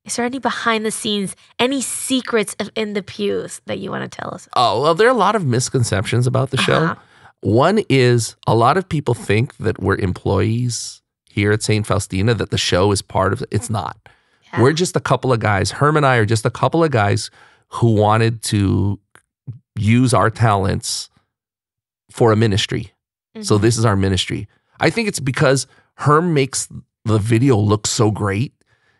Is there any behind the scenes, any secrets of In the Pews that you want to tell us? Oh, well, there are a lot of misconceptions about the show. One is a lot of people think that we're employees here at St. Faustina, that the show is part of it. It's not. Yeah. We're just a couple of guys. Herm and I are just a couple of guys who wanted to use our talents for a ministry. So this is our ministry. I think it's because Herm makes the video look so great.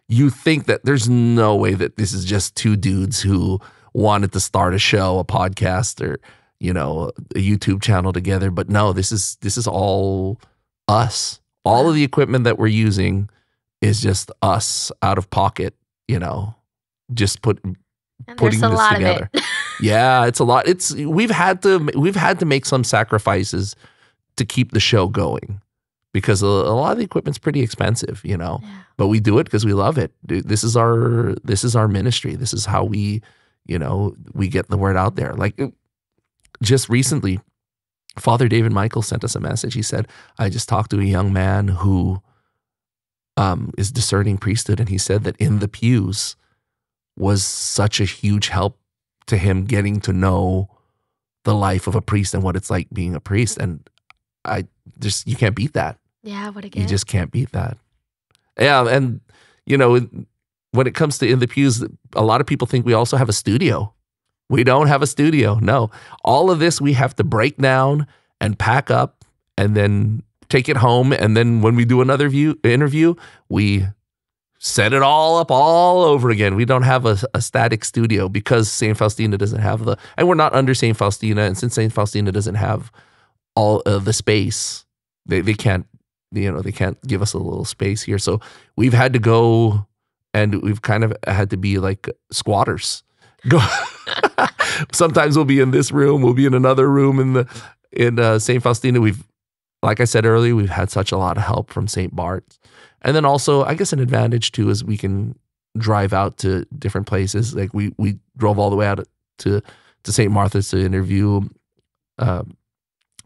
You think that there's no way that this is just two dudes who wanted to start a show, a podcast, or, you know, a YouTube channel together. But no, this is all us. All of the equipment that we're using is just us out of pocket, you know, just putting this together. Yeah, it's a lot. We've had to make some sacrifices to keep the show going, because a lot of the equipment's pretty expensive, you know. Yeah. But we do it because we love it. Dude, this is our ministry. This is how we, you know, we get the word out there. Like just recently, Father David Michael sent us a message. He said, I just talked to a young man who is discerning priesthood, and he said that In the Pews was such a huge help to him getting to know the life of a priest and what it's like being a priest. And you can't beat that. Yeah, what a gift. You just can't beat that. Yeah, and you know, when it comes to In the Pews, a lot of people think we also have a studio. We don't have a studio. No, all of this we have to break down and pack up and then take it home. And then when we do another interview, we set it all up all over again. We don't have a static studio because St. Faustina doesn't have and we're not under St. Faustina. And since St. Faustina doesn't have all the space, they can't, you know, they can't give us a little space here. So we've had to go, and we've kind of had to be like squatters. Go. Sometimes we'll be in this room, we'll be in another room in St. Faustina. Like I said earlier, we've had such a lot of help from St. Bart's. And then also, I guess an advantage too is we can drive out to different places. Like we drove all the way out to St. Martha's to interview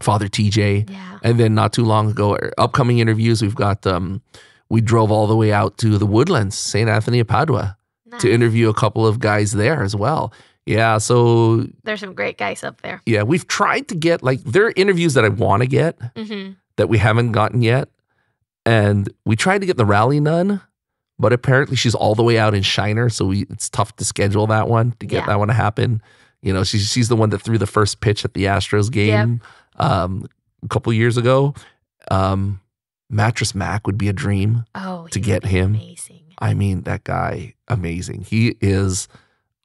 Father TJ. Yeah. And then not too long ago, upcoming interviews, we've got, we drove all the way out to the Woodlands, St. Anthony of Padua, to interview a couple of guys there as well. Yeah, so there's some great guys up there. Yeah, we've tried to get, like, there are interviews that I want to get that we haven't gotten yet. And we tried to get the rally nun, but apparently she's all the way out in Shiner, so it's tough to schedule that one, to get that one to happen. You know, she's the one that threw the first pitch at the Astros game a couple years ago. Mattress Mac would be a dream to get him. Amazing. I mean, that guy, amazing. He is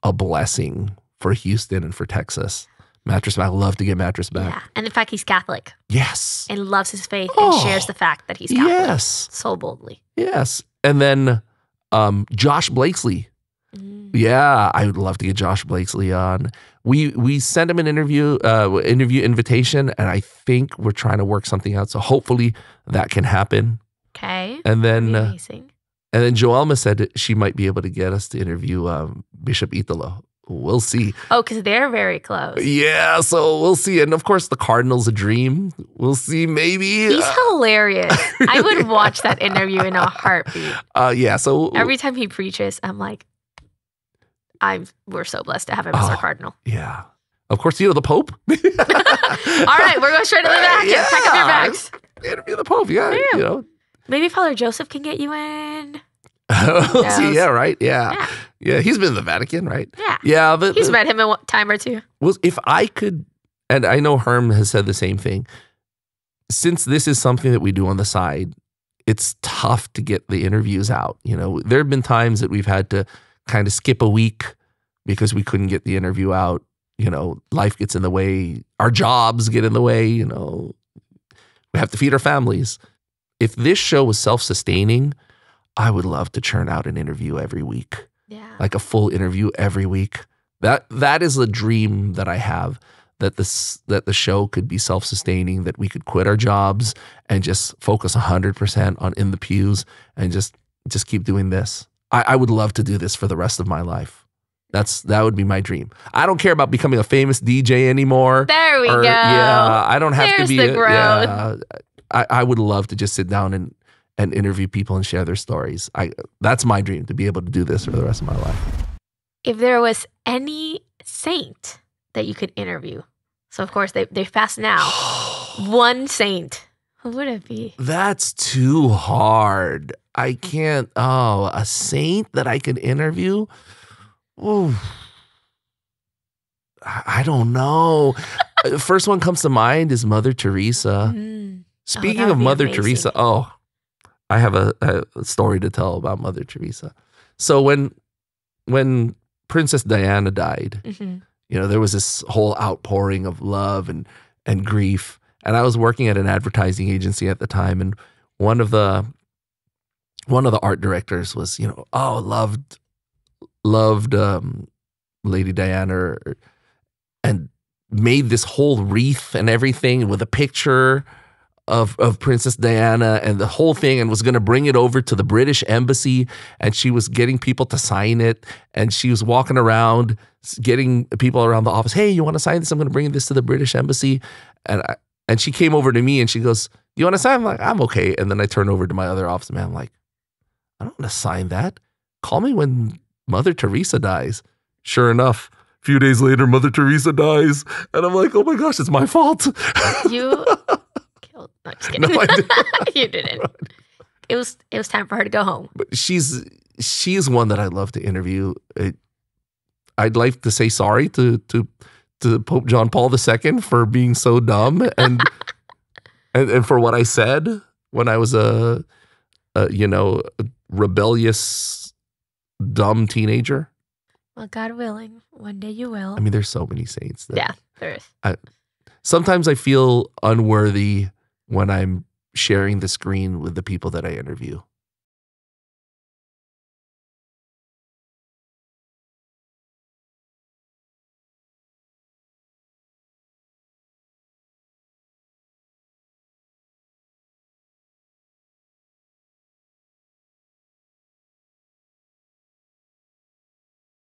a blessing for Houston and for Texas. Mattress Mac, I love to get Mattress Mac. Yeah, and in fact, he's Catholic. Yes. And loves his faith and shares the fact that he's Catholic. Yes. So boldly. Yes. And then Josh Blakesley. Yeah, I would love to get Josh Blakesley on. We sent him an interview invitation, and I think we're trying to work something out. So hopefully that can happen. Okay. And then amazing. And then Joelma said that she might be able to get us to interview Bishop Italo. We'll see. Oh, because they're very close. Yeah, so we'll see. And of course, the Cardinal's a dream. We'll see, maybe. He's hilarious. I would watch that interview in a heartbeat. Yeah, so every time he preaches, I'm like, we're so blessed to have him as our Cardinal. Yeah. Of course, you know, the Pope. All right, we're going straight to the back and pack up your bags. Interview the Pope, you know. Maybe Father Joseph can get you in. We'll see, yeah, right? Yeah. Yeah, he's been in the Vatican, right? Yeah. Yeah. He's met him a time or two. Well, if I could, and I know Herm has said the same thing, since this is something that we do on the side, it's tough to get the interviews out. You know, there have been times that we've had to kind of skip a week because we couldn't get the interview out. You know, life gets in the way. Our jobs get in the way, you know. We have to feed our families. If this show was self-sustaining, I would love to churn out an interview every week. Yeah. Like a full interview every week. That is a dream that I have, that the show could be self-sustaining, that we could quit our jobs and just focus 100% on In the Pews and just keep doing this. I would love to do this for the rest of my life. That would be my dream. I don't care about becoming a famous DJ anymore. There we go. Yeah, I don't have There's to be. The growth. I would love to just sit down and interview people and share their stories. That's my dream, to be able to do this for the rest of my life. If there was any saint that you could interview, so of course they fast now, one saint, who would it be? That's too hard. I can't. Oh, a saint that I could interview? Ooh. I don't know. First one comes to mind is Mother Teresa. Speaking of Mother Teresa, I have a story to tell about Mother Teresa. So when Princess Diana died, there was this whole outpouring of love and grief. And I was working at an advertising agency at the time, and one of the art directors was, loved Lady Diana, and made this whole wreath and everything with a picture of Princess Diana and the whole thing, and was going to bring it over to the British Embassy, and she was getting people to sign it, and she was walking around getting people around the office, hey, you want to sign this? I'm going to bring this to the British Embassy. And she came over to me and she goes, you want to sign? I'm like, I'm okay. And then I turn over to my other office man. I'm like, I don't want to sign that. Call me when Mother Teresa dies. Sure enough, a few days later, Mother Teresa dies. And I'm like, oh my gosh, it's my fault. You killed. No, just kidding. No, I didn't. You didn't. It was time for her to go home. But she's one that I'd love to interview. I'd like to say sorry to Pope John Paul II for being so dumb and for what I said when I was a rebellious, dumb teenager. Well, God willing, one day you will. I mean, there's so many saints. Yeah, there is. Sometimes I feel unworthy when I'm sharing the screen with the people that I interview.